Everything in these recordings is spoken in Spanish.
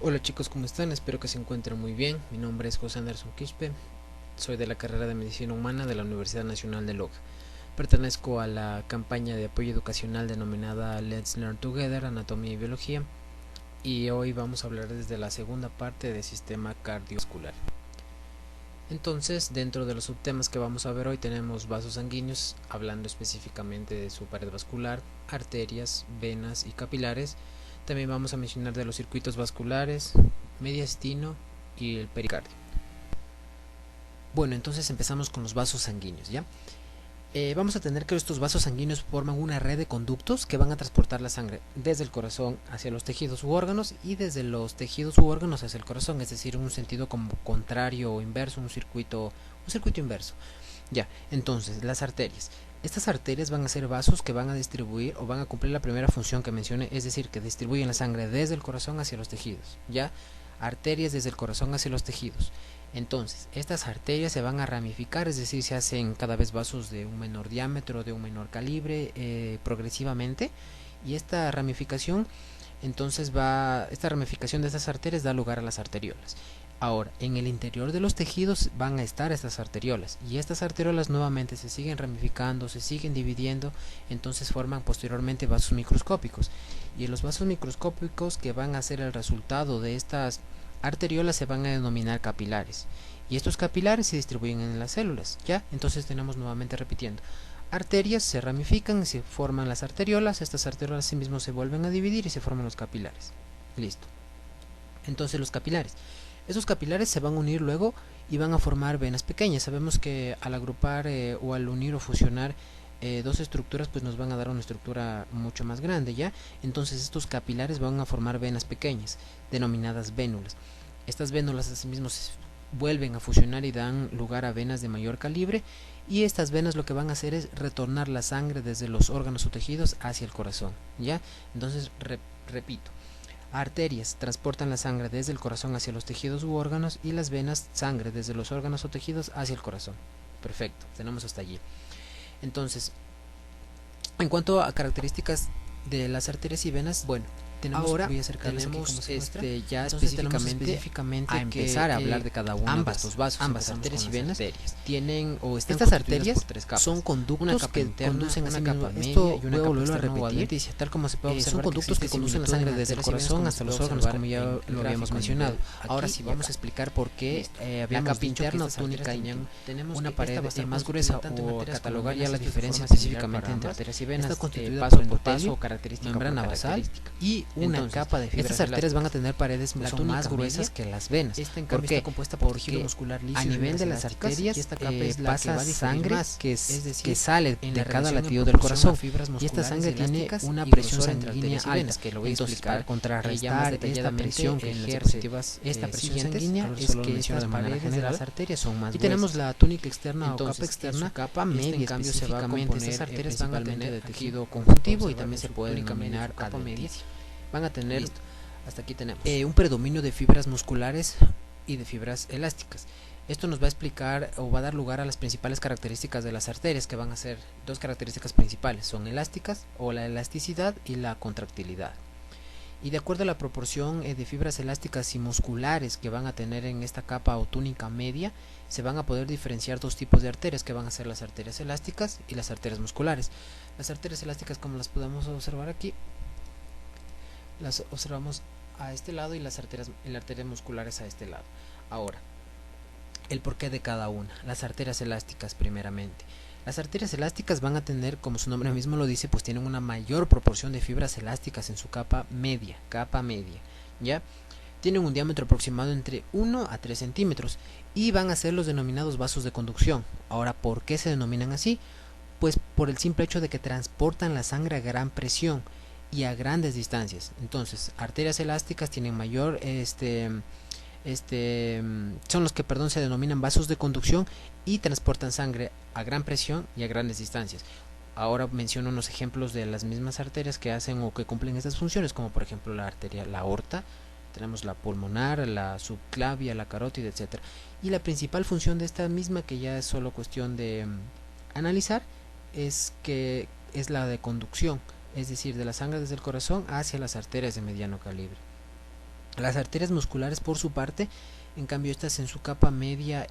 Hola chicos, ¿cómo están? Espero que se encuentren muy bien. Mi nombre es José Anderson Quispe, soy de la carrera de Medicina Humana de la Universidad Nacional de Loja. Pertenezco a la campaña de apoyo educacional denominada Let's Learn Together, Anatomía y Biología, y hoy vamos a hablar desde la segunda parte del sistema cardiovascular. Entonces, dentro de los subtemas que vamos a ver hoy tenemos vasos sanguíneos, hablando específicamente de su pared vascular, arterias, venas y capilares. También vamos a mencionar de los circuitos vasculares, mediastino y el pericardio. Bueno, entonces empezamos con los vasos sanguíneos, ¿ya? Vamos a tener que estos vasos sanguíneos forman una red de conductos que van a transportar la sangre desde el corazón hacia los tejidos u órganos y desde los tejidos u órganos hacia el corazón, es decir, en un sentido como contrario o inverso, un circuito inverso. Ya, entonces, las arterias. Estas arterias van a ser vasos que van a distribuir o van a cumplir la primera función que mencioné, es decir, que distribuyen la sangre desde el corazón hacia los tejidos, ¿ya? Arterias desde el corazón hacia los tejidos. Entonces, estas arterias se van a ramificar, es decir, se hacen cada vez vasos de un menor diámetro, de un menor calibre, progresivamente, y esta ramificación de estas arterias da lugar a las arteriolas. Ahora, en el interior de los tejidos van a estar estas arteriolas y estas arteriolas nuevamente se siguen ramificando, se siguen dividiendo, entonces forman posteriormente vasos microscópicos. Y los vasos microscópicos que van a ser el resultado de estas arteriolas se van a denominar capilares. Y estos capilares se distribuyen en las células, ¿ya? Entonces tenemos nuevamente repitiendo. Arterias se ramifican y se forman las arteriolas, estas arteriolas sí mismo se vuelven a dividir y se forman los capilares. Listo. Entonces los capilares. Esos capilares se van a unir luego y van a formar venas pequeñas. Sabemos que al agrupar o al unir o fusionar dos estructuras, pues nos van a dar una estructura mucho más grande, ¿ya? Entonces estos capilares van a formar venas pequeñas, denominadas vénulas. Estas vénulas asimismo se vuelven a fusionar y dan lugar a venas de mayor calibre, y estas venas lo que van a hacer es retornar la sangre desde los órganos o tejidos hacia el corazón, ¿ya? Entonces, repito. Arterias transportan la sangre desde el corazón hacia los tejidos u órganos, y las venas sangre desde los órganos o tejidos hacia el corazón. Perfecto, tenemos hasta allí. Entonces, en cuanto a características de las arterias y venas, bueno, ahora ya específicamente a empezar a hablar de cada uno de estos vasos. Ambas arterias y venas tienen o están estas arterias por tres capas. Son conductos que conducen a una capa media y una capa externa o adventicia, tal como se puede observar. Son conductos que conducen la sangre desde el corazón hasta los órganos, como ya lo habíamos mencionado. Ahora sí vamos a explicar por qué habíamos capa interna o túnica tenemos una pared más gruesa, o catalogar ya la diferencia específicamente entre arterias y venas. Está constituida paso por paso o característica membrana basal y una capa de fibras. Estas arterias van a tener paredes son más gruesas que las venas. Esta en cambio está compuesta por tejido muscular liso. A nivel de las arterias, esta capa es la pasa sangre que sale de cada latido del corazón, y esta sangre tiene una presión sanguínea alta, que lo voy a explicar. Contrarrestar esta presión que ejerce esta presión sanguínea es que estas paredes de las arterias son más gruesas. Y tenemos la túnica externa o capa externa, capa media, en cambio se va a componer, estas arterias van a tener de tejido conjuntivo y también se puede denominar capa media. Van a tener, hasta aquí tenemos, un predominio de fibras musculares y de fibras elásticas. Esto nos va a explicar o va a dar lugar a las principales características de las arterias, que van a ser dos características principales: son elásticas, o la elasticidad, y la contractilidad. Y de acuerdo a la proporción de fibras elásticas y musculares que van a tener en esta capa o túnica media, se van a poder diferenciar dos tipos de arterias, que van a ser las arterias elásticas y las arterias musculares. Las arterias elásticas, como las podemos observar aquí, las observamos a este lado, y las arterias musculares a este lado. Ahora, el porqué de cada una. Las arterias elásticas, primeramente. Las arterias elásticas van a tener, como su nombre mismo lo dice, pues tienen una mayor proporción de fibras elásticas en su capa media, ¿ya? Tienen un diámetro aproximado entre 1 a 3 centímetros y van a ser los denominados vasos de conducción. Ahora, ¿por qué se denominan así? Pues por el simple hecho de que transportan la sangre a gran presión y a grandes distancias. Entonces, arterias elásticas tienen mayor son los que, se denominan vasos de conducción y transportan sangre a gran presión y a grandes distancias. Ahora menciono unos ejemplos de las mismas arterias que hacen o que cumplen estas funciones, como por ejemplo la arteria, la aorta, tenemos la pulmonar, la subclavia, la carótida, etcétera. Y la principal función de esta misma, que ya es solo cuestión de analizar, es que es la de conducción, es decir, de la sangre desde el corazón hacia las arterias de mediano calibre. Las arterias musculares, por su parte, en cambio, estas en su capa media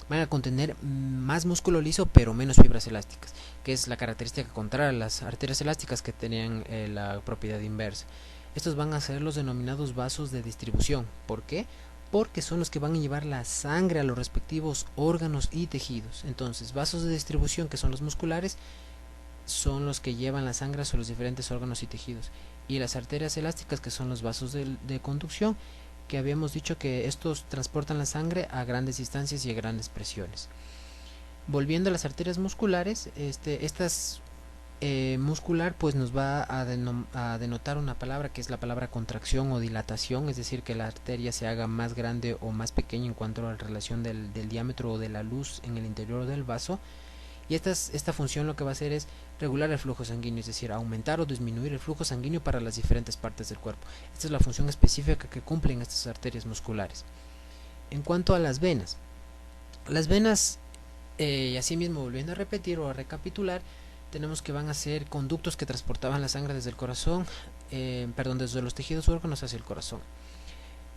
van a contener más músculo liso pero menos fibras elásticas, que es la característica contraria a las arterias elásticas, que tenían la propiedad inversa. Estos van a ser los denominados vasos de distribución. ¿Por qué? Porque son los que van a llevar la sangre a los respectivos órganos y tejidos. Entonces, vasos de distribución, que son los musculares, son los que llevan la sangre a los diferentes órganos y tejidos. Y las arterias elásticas, que son los vasos de conducción, que habíamos dicho que estos transportan la sangre a grandes distancias y a grandes presiones. Volviendo a las arterias musculares, estas muscular pues nos va a denotar una palabra, que es la palabra contracción o dilatación, es decir, que la arteria se haga más grande o más pequeña en cuanto a la relación del diámetro o de la luz en el interior del vaso. Y esta función lo que va a hacer es regular el flujo sanguíneo, es decir, aumentar o disminuir el flujo sanguíneo para las diferentes partes del cuerpo. Esta es la función específica que cumplen estas arterias musculares. En cuanto a las venas, y asimismo, volviendo a repetir o a recapitular, tenemos que van a ser conductos que transportaban la sangre desde el corazón, desde los tejidos órganos hacia el corazón.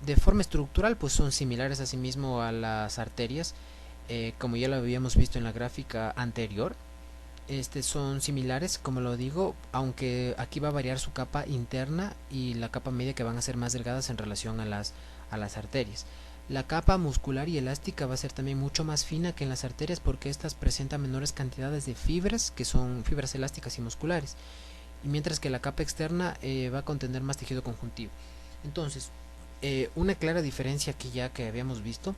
De forma estructural, pues son similares asimismo a las arterias, como ya lo habíamos visto en la gráfica anterior. Son similares, como lo digo, aunque aquí va a variar su capa interna y la capa media, que van a ser más delgadas en relación a las arterias. La capa muscular y elástica va a ser también mucho más fina que en las arterias, porque estas presentan menores cantidades de fibras, que son fibras elásticas y musculares, y mientras que la capa externa va a contener más tejido conjuntivo. Entonces, una clara diferencia aquí ya que habíamos visto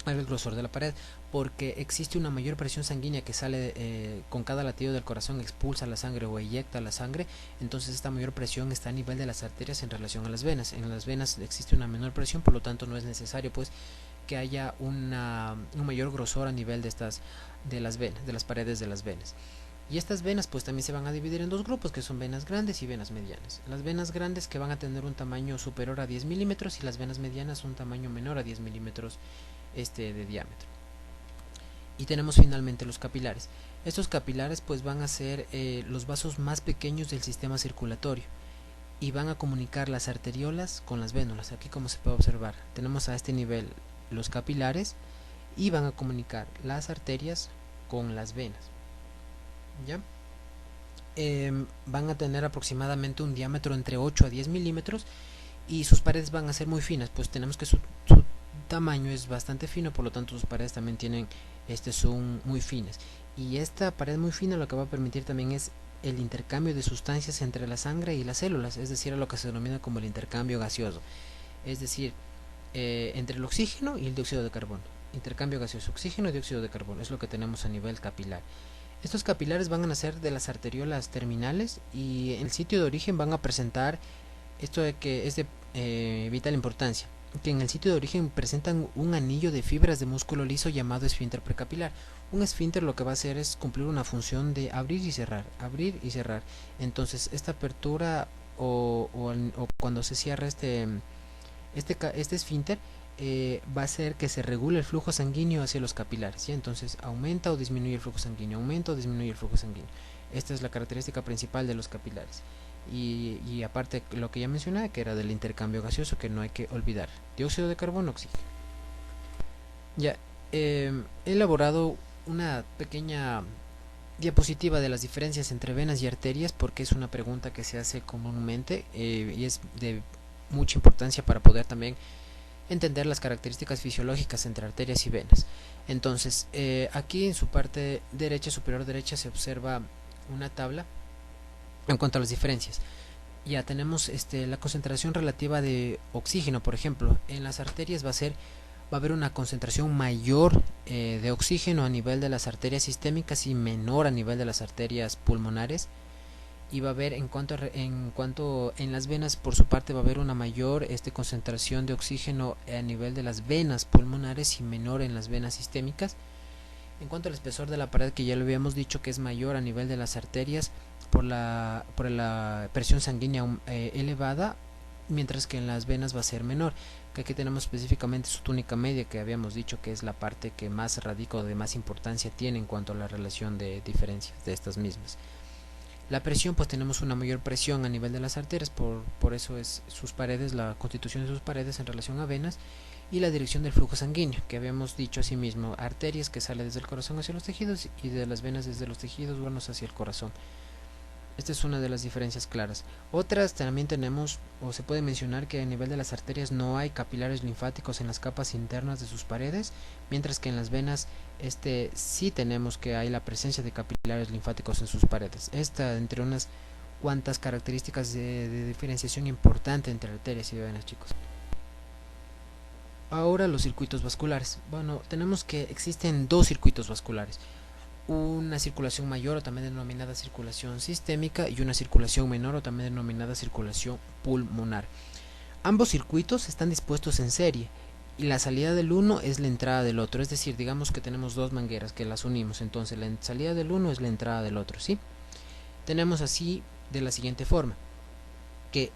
es el grosor de la pared, porque existe una mayor presión sanguínea que sale con cada latido del corazón, expulsa la sangre o eyecta la sangre. Entonces esta mayor presión está a nivel de las arterias en relación a las venas. En las venas existe una menor presión, por lo tanto no es necesario pues que haya un mayor grosor a nivel de las venas, de las paredes de las venas. Y estas venas pues también se van a dividir en dos grupos, que son venas grandes y venas medianas. Las venas grandes, que van a tener un tamaño superior a 10 milímetros, y las venas medianas un tamaño menor a 10 milímetros de diámetro. Y tenemos finalmente los capilares. Estos capilares pues van a ser los vasos más pequeños del sistema circulatorio, y van a comunicar las arteriolas con las vénulas. Aquí, como se puede observar, tenemos a este nivel los capilares, y van a comunicar las arterias con las venas. ¿Ya? Van a tener aproximadamente un diámetro entre 8 a 10 milímetros, y sus paredes van a ser muy finas, pues tenemos que su tamaño es bastante fino, por lo tanto sus paredes también son muy finas. Y esta pared muy fina lo que va a permitir también es el intercambio de sustancias entre la sangre y las células, es decir, a lo que se denomina como el intercambio gaseoso, es decir, entre el oxígeno y el dióxido de carbono. Intercambio gaseoso, oxígeno y dióxido de carbono, es lo que tenemos a nivel capilar. Estos capilares van a nacer de las arteriolas terminales, y en el sitio de origen van a presentar esto de que es de vital importancia, que en el sitio de origen presentan un anillo de fibras de músculo liso llamado esfínter precapilar. Un esfínter lo que va a hacer es cumplir una función de abrir y cerrar, abrir y cerrar. Entonces esta apertura o cuando se cierra este esfínter, va a hacer que se regule el flujo sanguíneo hacia los capilares, ¿sí? Entonces aumenta o disminuye el flujo sanguíneo, aumenta o disminuye el flujo sanguíneo. Esta es la característica principal de los capilares. Y aparte lo que ya mencionaba, que era del intercambio gaseoso, que no hay que olvidar: dióxido de carbono, oxígeno. Ya, he elaborado una pequeña diapositiva de las diferencias entre venas y arterias, porque es una pregunta que se hace comúnmente, y es de mucha importancia para poder también entender las características fisiológicas entre arterias y venas. Entonces, aquí en su parte derecha, superior derecha, se observa una tabla en cuanto a las diferencias. Ya tenemos la concentración relativa de oxígeno, por ejemplo. En las arterias va a haber una concentración mayor de oxígeno a nivel de las arterias sistémicas y menor a nivel de las arterias pulmonares. Y va a haber en cuanto en las venas, por su parte, va a haber una mayor concentración de oxígeno a nivel de las venas pulmonares y menor en las venas sistémicas. En cuanto al espesor de la pared, que ya lo habíamos dicho que es mayor a nivel de las arterias por la presión sanguínea elevada, mientras que en las venas va a ser menor, que aquí tenemos específicamente su túnica media, que habíamos dicho que es la parte que más radica o de más importancia tiene en cuanto a la relación de diferencias de estas mismas. La presión, pues tenemos una mayor presión a nivel de las arterias, por eso es sus paredes, la constitución de sus paredes en relación a venas, y la dirección del flujo sanguíneo, que habíamos dicho asimismo, arterias que sale desde el corazón hacia los tejidos y de las venas desde los tejidos buenos hacia el corazón. Esta es una de las diferencias claras. Otras también tenemos, o se puede mencionar que a nivel de las arterias no hay capilares linfáticos en las capas internas de sus paredes, mientras que en las venas sí tenemos que hay la presencia de capilares linfáticos en sus paredes. Esta entre unas cuantas características de diferenciación importante entre arterias y venas, chicos. Ahora los circuitos vasculares. Bueno, tenemos que existen dos circuitos vasculares. Una circulación mayor o también denominada circulación sistémica y una circulación menor o también denominada circulación pulmonar. Ambos circuitos están dispuestos en serie y la salida del uno es la entrada del otro, es decir, digamos que tenemos dos mangueras que las unimos, entonces la salida del uno es la entrada del otro, ¿sí? Tenemos así de la siguiente forma, que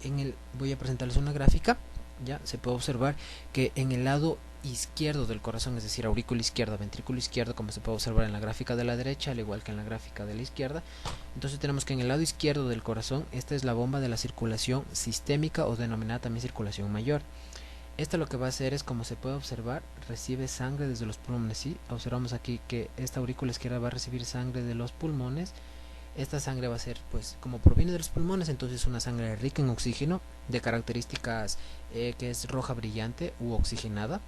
voy a presentarles una gráfica, ya se puede observar que en el lado izquierdo del corazón, es decir, aurícula izquierda, ventrículo izquierdo, como se puede observar en la gráfica de la derecha, al igual que en la gráfica de la izquierda. Entonces tenemos que en el lado izquierdo del corazón, esta es la bomba de la circulación sistémica o denominada también circulación mayor. Esta lo que va a hacer es, como se puede observar, recibe sangre desde los pulmones, ¿sí? Observamos aquí que esta aurícula izquierda va a recibir sangre de los pulmones. Esta sangre va a ser, pues, como proviene de los pulmones, entonces una sangre rica en oxígeno, de características que es roja brillante u oxigenada.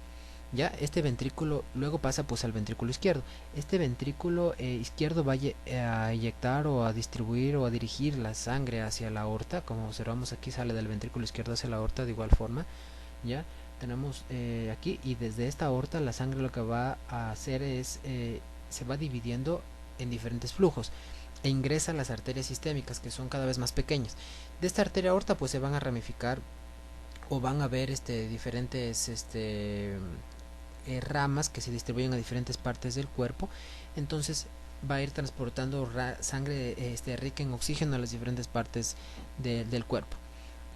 Ya este ventrículo luego pasa pues al ventrículo izquierdo. Este ventrículo izquierdo va a inyectar o a distribuir o a dirigir la sangre hacia la aorta, como observamos aquí sale del ventrículo izquierdo hacia la aorta de igual forma. Ya tenemos aquí, y desde esta aorta la sangre lo que va a hacer es se va dividiendo en diferentes flujos e ingresa a las arterias sistémicas, que son cada vez más pequeñas. De esta arteria aorta pues se van a ramificar o van a ver diferentes ramas que se distribuyen a diferentes partes del cuerpo. Entonces va a ir transportando sangre rica en oxígeno a las diferentes partes del cuerpo,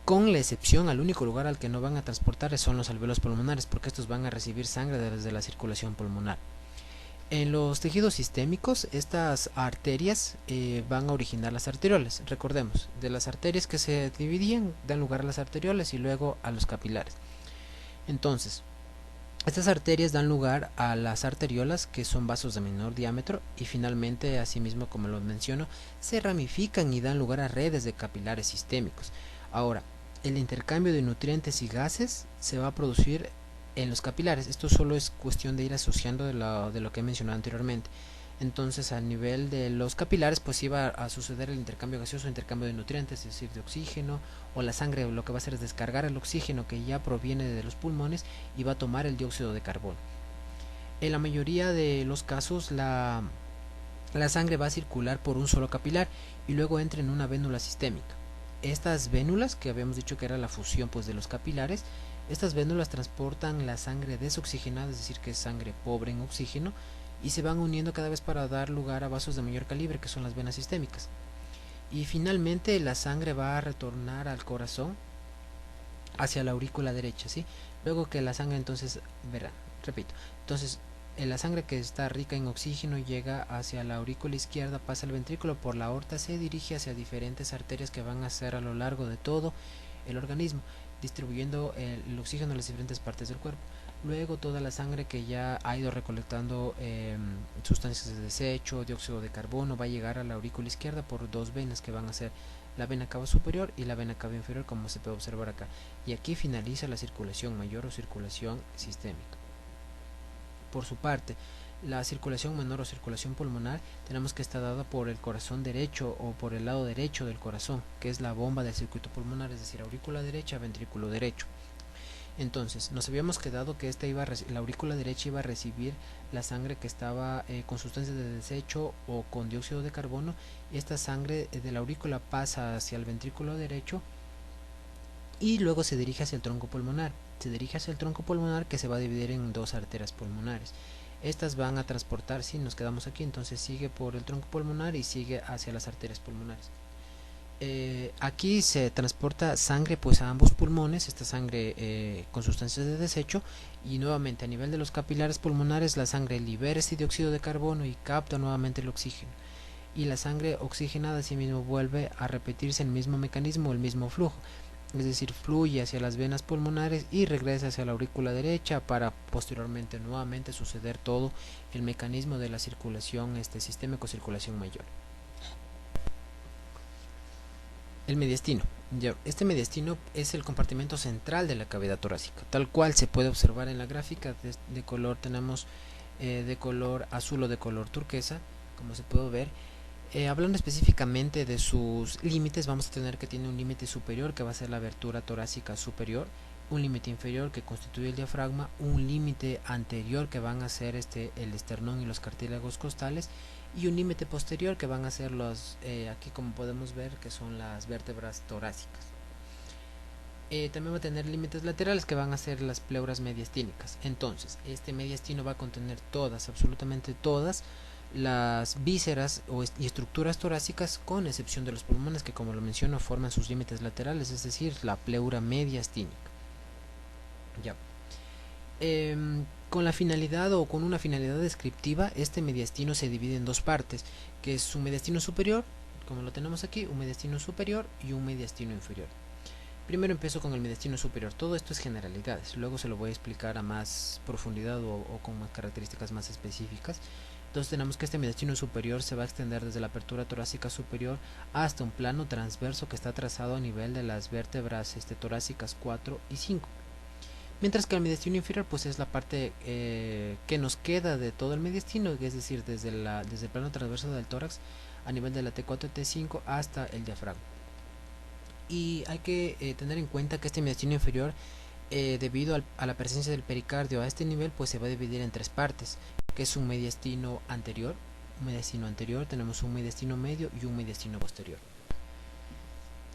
con la excepción al único lugar al que no van a transportar son los alvéolos pulmonares, porque estos van a recibir sangre desde la circulación pulmonar. En los tejidos sistémicos, estas arterias van a originar las arteriolas. Recordemos, de las arterias que se dividían dan lugar a las arteriolas y luego a los capilares. Entonces, estas arterias dan lugar a las arteriolas, que son vasos de menor diámetro, y finalmente, asimismo como lo menciono, se ramifican y dan lugar a redes de capilares sistémicos. Ahora, el intercambio de nutrientes y gases se va a producir en los capilares. Esto solo es cuestión de ir asociando de lo que he mencionado anteriormente. Entonces, a nivel de los capilares, pues iba a suceder el intercambio gaseoso, intercambio de nutrientes, es decir, de oxígeno, o la sangre lo que va a hacer es descargar el oxígeno que ya proviene de los pulmones y va a tomar el dióxido de carbono. En la mayoría de los casos, la sangre va a circular por un solo capilar y luego entra en una vénula sistémica. Estas vénulas, que habíamos dicho que era la fusión pues de los capilares, estas vénulas transportan la sangre desoxigenada, es decir, que es sangre pobre en oxígeno, y se van uniendo cada vez para dar lugar a vasos de mayor calibre, que son las venas sistémicas. Y finalmente la sangre va a retornar al corazón hacia la aurícula derecha, ¿sí? Luego que la sangre, entonces, verán, repito, entonces la sangre que está rica en oxígeno llega hacia la aurícula izquierda, pasa al ventrículo, por la aorta se dirige hacia diferentes arterias que van a ser a lo largo de todo el organismo, distribuyendo el oxígeno a las diferentes partes del cuerpo. Luego toda la sangre que ya ha ido recolectando sustancias de desecho, dióxido de carbono, va a llegar a la aurícula izquierda por dos venas que van a ser la vena cava superior y la vena cava inferior, como se puede observar acá. Y aquí finaliza la circulación mayor o circulación sistémica. Por su parte, la circulación menor o circulación pulmonar tenemos que está dada por el corazón derecho o por el lado derecho del corazón, que es la bomba del circuito pulmonar, es decir, aurícula derecha, ventrículo derecho. Entonces, nos habíamos quedado que la aurícula derecha iba a recibir la sangre que estaba con sustancias de desecho o con dióxido de carbono, y esta sangre de la aurícula pasa hacia el ventrículo derecho y luego se dirige hacia el tronco pulmonar. Se dirige hacia el tronco pulmonar, que se va a dividir en dos arterias pulmonares. Estas van a transportar, si nos quedamos aquí, entonces sigue por el tronco pulmonar y sigue hacia las arterias pulmonares. Aquí se transporta sangre pues a ambos pulmones, esta sangre con sustancias de desecho, y nuevamente a nivel de los capilares pulmonares la sangre libera este dióxido de carbono y capta nuevamente el oxígeno. y la sangre oxigenada asimismo vuelve a repetirse el mismo mecanismo, el mismo flujo, es decir, fluye hacia las venas pulmonares y regresa hacia la aurícula derecha para posteriormente nuevamente suceder todo el mecanismo de la circulación sistémico, circulación mayor. El mediastino. Este mediastino es el compartimento central de la cavidad torácica, tal cual se puede observar en la gráfica. De color tenemos de color azul o de color turquesa, como se puede ver. Hablando específicamente de sus límites, vamos a tener que tiene un límite superior que va a ser la abertura torácica superior, un límite inferior que constituye el diafragma, un límite anterior que van a ser el esternón y los cartílagos costales, y un límite posterior que van a ser los, aquí como podemos ver, que son las vértebras torácicas. También va a tener límites laterales que van a ser las pleuras mediastínicas. Entonces, este mediastino va a contener todas, absolutamente todas, las vísceras y estructuras torácicas, con excepción de los pulmones, que como lo menciono forman sus límites laterales, es decir, la pleura mediastínica. Ya. Con la finalidad o con una finalidad descriptiva, este mediastino se divide en dos partes, que es un mediastino superior, como lo tenemos aquí, un mediastino superior y un mediastino inferior. Primero empiezo con el mediastino superior. Todo esto es generalidades, luego se lo voy a explicar a más profundidad o con más características más específicas. Entonces tenemos que este mediastino superior se va a extender desde la apertura torácica superior hasta un plano transverso que está trazado a nivel de las vértebras torácicas 4 y 5. Mientras que el mediastino inferior pues es la parte que nos queda de todo el mediastino, es decir, desde el plano transverso del tórax a nivel de la T4 y T5 hasta el diafragma. Y hay que tener en cuenta que este mediastino inferior, debido a la presencia del pericardio a este nivel, pues se va a dividir en tres partes, que es un mediastino anterior, tenemos un mediastino medio y un mediastino posterior.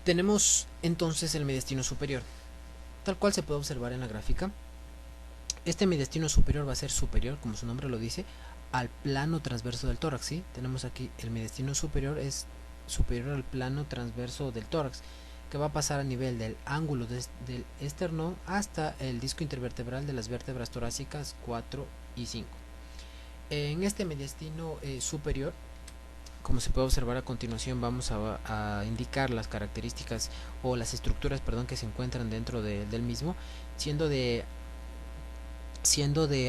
Tenemos entonces el mediastino superior, tal cual se puede observar en la gráfica. Este mediastino superior va a ser superior, como su nombre lo dice, al plano transverso del tórax, ¿sí? Tenemos aquí el mediastino superior es superior al plano transverso del tórax, que va a pasar a nivel del ángulo del esternón hasta el disco intervertebral de las vértebras torácicas 4 y 5. En este mediastino superior, como se puede observar a continuación, vamos a indicar las características o las estructuras, que se encuentran dentro del mismo, siendo de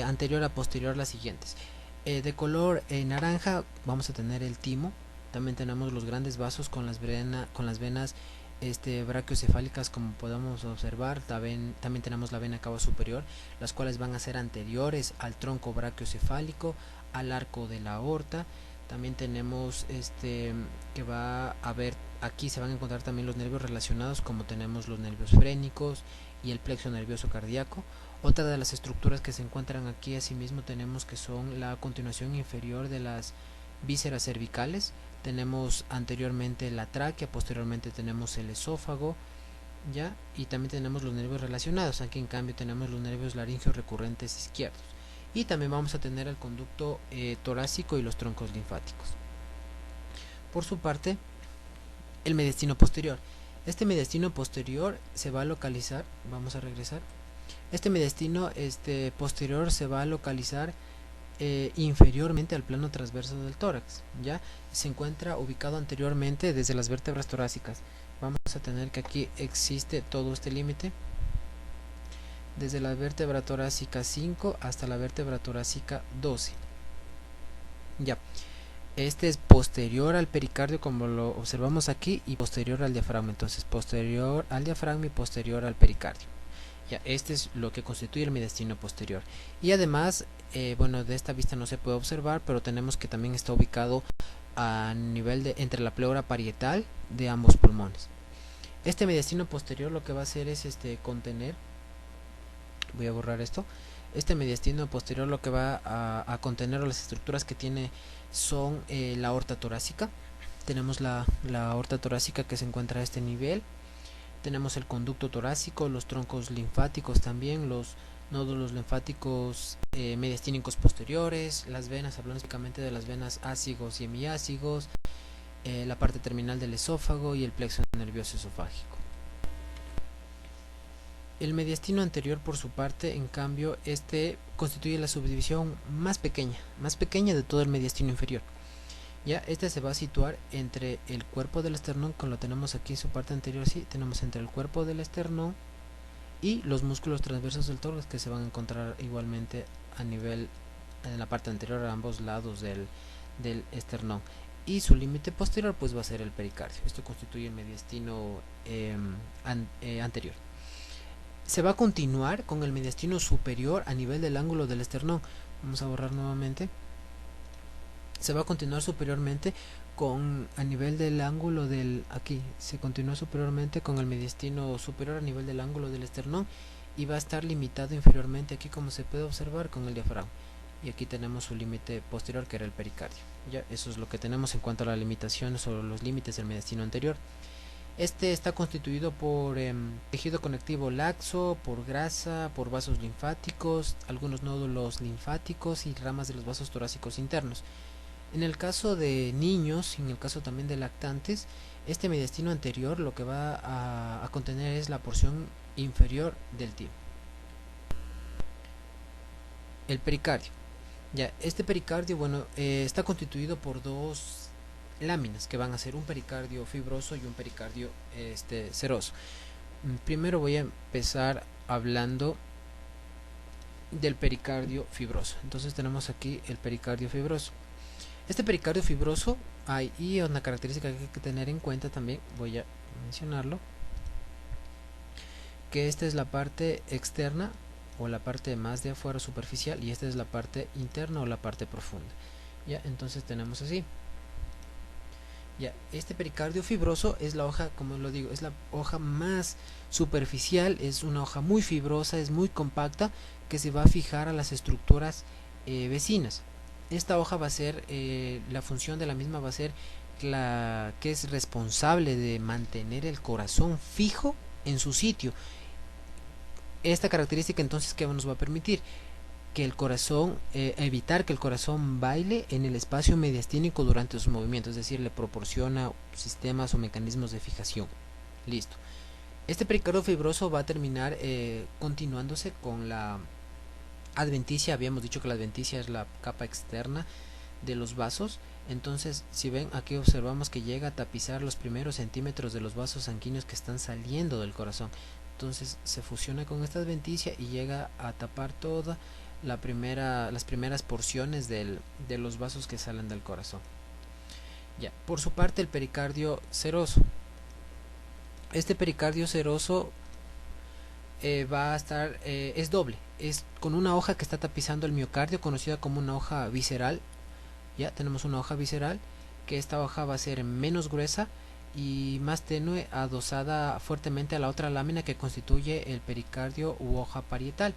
anterior a posterior las siguientes. De color naranja vamos a tener el timo, también tenemos los grandes vasos con las venas brachiocefálicas, como podemos observar. También tenemos la vena cava superior, las cuales van a ser anteriores al tronco brachiocefálico, al arco de la aorta. También tenemos que va a haber, aquí se van a encontrar también los nervios relacionados, como tenemos los nervios frénicos y el plexo nervioso cardíaco. Otra de las estructuras que se encuentran aquí asimismo tenemos que son la continuación inferior de las vísceras cervicales. Tenemos anteriormente la tráquea, posteriormente tenemos el esófago, ¿ya? Y también tenemos los nervios relacionados. Aquí en cambio tenemos los nervios laringeos recurrentes izquierdos. Y también vamos a tener el conducto torácico y los troncos linfáticos. Por su parte, el mediastino posterior. Este mediastino posterior se va a localizar, vamos a regresar. Este mediastino posterior se va a localizar inferiormente al plano transverso del tórax, ya se encuentra ubicado anteriormente desde las vértebras torácicas. Vamos a tener que aquí existe todo este límite desde la vértebra torácica 5 hasta la vértebra torácica 12. Ya, este es posterior al pericardio, como lo observamos aquí, y posterior al diafragma. Entonces posterior al diafragma y posterior al pericardio. Ya, este es lo que constituye el mediastino posterior. Y además, bueno, de esta vista no se puede observar, pero tenemos que también está ubicado a nivel entre la pleura parietal de ambos pulmones. Este mediastino posterior lo que va a hacer es contener, voy a borrar esto. Este mediastino posterior lo que va a contener, o las estructuras que tiene, son la aorta torácica. Tenemos la aorta torácica que se encuentra a este nivel. Tenemos el conducto torácico, los troncos linfáticos también, los nódulos linfáticos mediastínicos posteriores, las venas, hablando específicamente de las venas ácigos y hemiácigos, la parte terminal del esófago y el plexo nervioso esofágico. El mediastino anterior, por su parte, en cambio, constituye la subdivisión más pequeña de todo el mediastino inferior. Ya, este se va a situar entre el cuerpo del esternón, que lo tenemos aquí en su parte anterior, sí, tenemos entre el cuerpo del esternón y los músculos transversos del tórax, que se van a encontrar igualmente a nivel, en la parte anterior, a ambos lados del esternón. Y su límite posterior pues va a ser el pericardio. Esto constituye el mediastino anterior. Se va a continuar con el mediastino superior a nivel del ángulo del esternón. Vamos a borrar nuevamente. Se va a continuar superiormente a nivel del ángulo del, aquí se continúa superiormente con el mediastino superior a nivel del ángulo del esternón, y va a estar limitado inferiormente aquí, como se puede observar, con el diafragma. Y aquí tenemos su límite posterior, que era el pericardio. Ya, eso es lo que tenemos en cuanto a las limitaciones o los límites del mediastino anterior. Este está constituido por tejido conectivo laxo, por grasa, por vasos linfáticos, algunos nódulos linfáticos y ramas de los vasos torácicos internos. En el caso de niños y en el caso también de lactantes, este mediastino anterior lo que va a contener es la porción inferior del timo. El pericardio. Ya, este pericardio, bueno, está constituido por dos láminas que van a ser un pericardio fibroso y un pericardio seroso. Primero voy a empezar hablando del pericardio fibroso. Entonces tenemos aquí el pericardio fibroso. Este pericardio fibroso, hay una característica que hay que tener en cuenta también, voy a mencionarlo, que esta es la parte externa o la parte más de afuera superficial, y esta es la parte interna o la parte profunda. Ya, entonces tenemos así. Ya, este pericardio fibroso es la hoja, como lo digo, es la hoja más superficial, es una hoja muy fibrosa, es muy compacta, que se va a fijar a las estructuras vecinas. Esta hoja va a ser, la función de la misma va a ser la que es responsable de mantener el corazón fijo en su sitio. Esta característica entonces, ¿qué nos va a permitir? Que el corazón, evitar que el corazón baile en el espacio mediastínico durante sus movimientos, es decir, le proporciona sistemas o mecanismos de fijación. Listo. Este pericardio fibroso va a terminar continuándose con la adventicia. Habíamos dicho que la adventicia es la capa externa de los vasos. Entonces, si ven, aquí observamos que llega a tapizar los primeros centímetros de los vasos sanguíneos que están saliendo del corazón. Entonces se fusiona con esta adventicia y llega a tapar toda las primeras porciones de los vasos que salen del corazón. Ya, por su parte, el pericardio seroso. Este pericardio seroso va a estar, es doble, es con una hoja que está tapizando el miocardio, conocida como una hoja visceral. Ya tenemos una hoja visceral, que esta hoja va a ser menos gruesa y más tenue, adosada fuertemente a la otra lámina que constituye el pericardio u hoja parietal.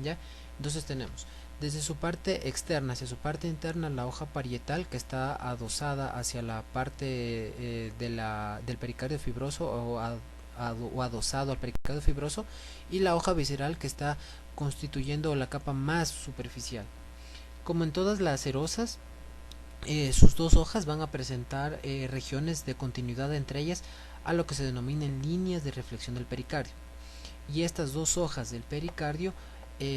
¿Ya? Entonces tenemos desde su parte externa hacia su parte interna la hoja parietal, que está adosada hacia la parte del pericardio fibroso o adosado al pericardio fibroso, y la hoja visceral, que está constituyendo la capa más superficial. Como en todas las serosas, sus dos hojas van a presentar regiones de continuidad entre ellas, a lo que se denominan líneas de reflexión del pericardio. Y estas dos hojas del pericardio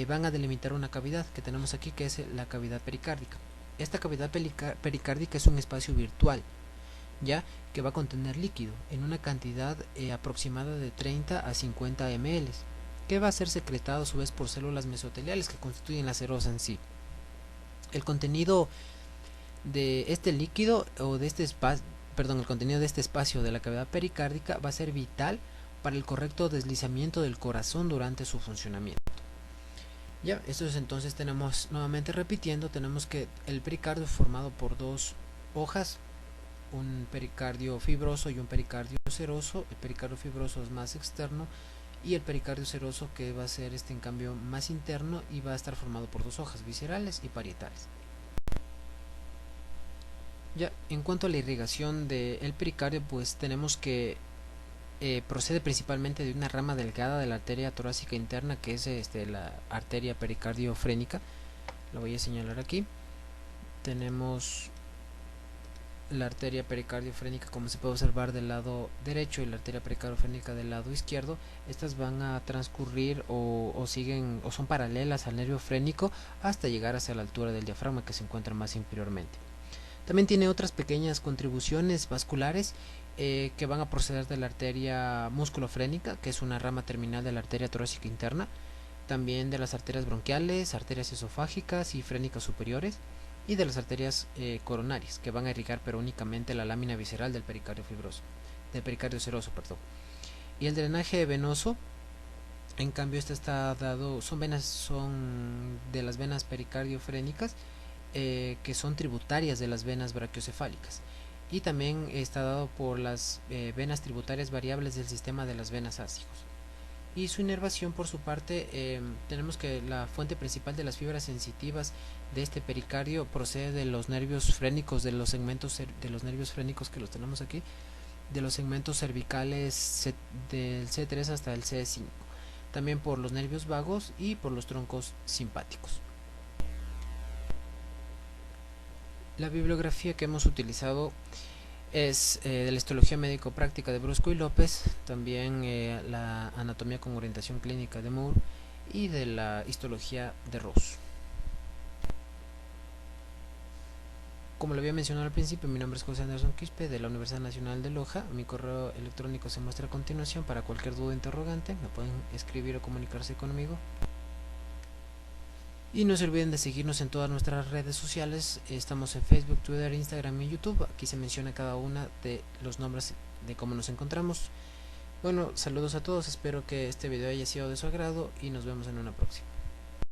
van a delimitar una cavidad que tenemos aquí, que es la cavidad pericárdica. Esta cavidad pericárdica es un espacio virtual, ya, que va a contener líquido en una cantidad aproximada de 30 a 50 ml, que va a ser secretado a su vez por células mesoteliales que constituyen la serosa en sí. El contenido de este líquido o de este espacio, el contenido de este espacio de la cavidad pericárdica va a ser vital para el correcto deslizamiento del corazón durante su funcionamiento. Ya, esto es, entonces tenemos, nuevamente repitiendo, tenemos que el pericardio es formado por dos hojas, un pericardio fibroso y un pericardio seroso. El pericardio fibroso es más externo y el pericardio seroso, que va a ser en cambio más interno, y va a estar formado por dos hojas, viscerales y parietales. Ya, en cuanto a la irrigación del pericardio, pues tenemos que procede principalmente de una rama delgada de la arteria torácica interna, que es la arteria pericardiofrénica. Lo voy a señalar aquí. Tenemos la arteria pericardiofrénica, como se puede observar, del lado derecho, y la arteria pericardiofrénica del lado izquierdo. Estas van a transcurrir o siguen o son paralelas al nervio frénico hasta llegar hacia la altura del diafragma, que se encuentra más inferiormente. También tiene otras pequeñas contribuciones vasculares que van a proceder de la arteria musculofrénica, que es una rama terminal de la arteria torácica interna, también de las arterias bronquiales, arterias esofágicas y frénicas superiores, y de las arterias coronarias, que van a irrigar pero únicamente la lámina visceral del pericardio fibroso, del pericardio seroso, perdón. Y el drenaje venoso, en cambio, este está dado, son de las venas pericardiofrénicas, que son tributarias de las venas brachiocefálicas, y también está dado por las venas tributarias variables del sistema de las venas ácicos. Y su inervación, por su parte, tenemos que la fuente principal de las fibras sensitivas de este pericardio procede de los nervios frénicos, de los segmentos de los nervios frénicos que los tenemos aquí, de los segmentos cervicales del C3 hasta el C5, también por los nervios vagos y por los troncos simpáticos. La bibliografía que hemos utilizado es de la histología médico-práctica de Brusco y López, también la anatomía con orientación clínica de Moore y de la histología de Ross. Como lo había mencionado al principio, mi nombre es José Anderson Quispe de la Universidad Nacional de Loja. Mi correo electrónico se muestra a continuación. Para cualquier duda o interrogante me pueden escribir o comunicarse conmigo. Y no se olviden de seguirnos en todas nuestras redes sociales. Estamos en Facebook, Twitter, Instagram y YouTube. Aquí se menciona cada una de los nombres de cómo nos encontramos. Bueno, saludos a todos, espero que este video haya sido de su agrado y nos vemos en una próxima.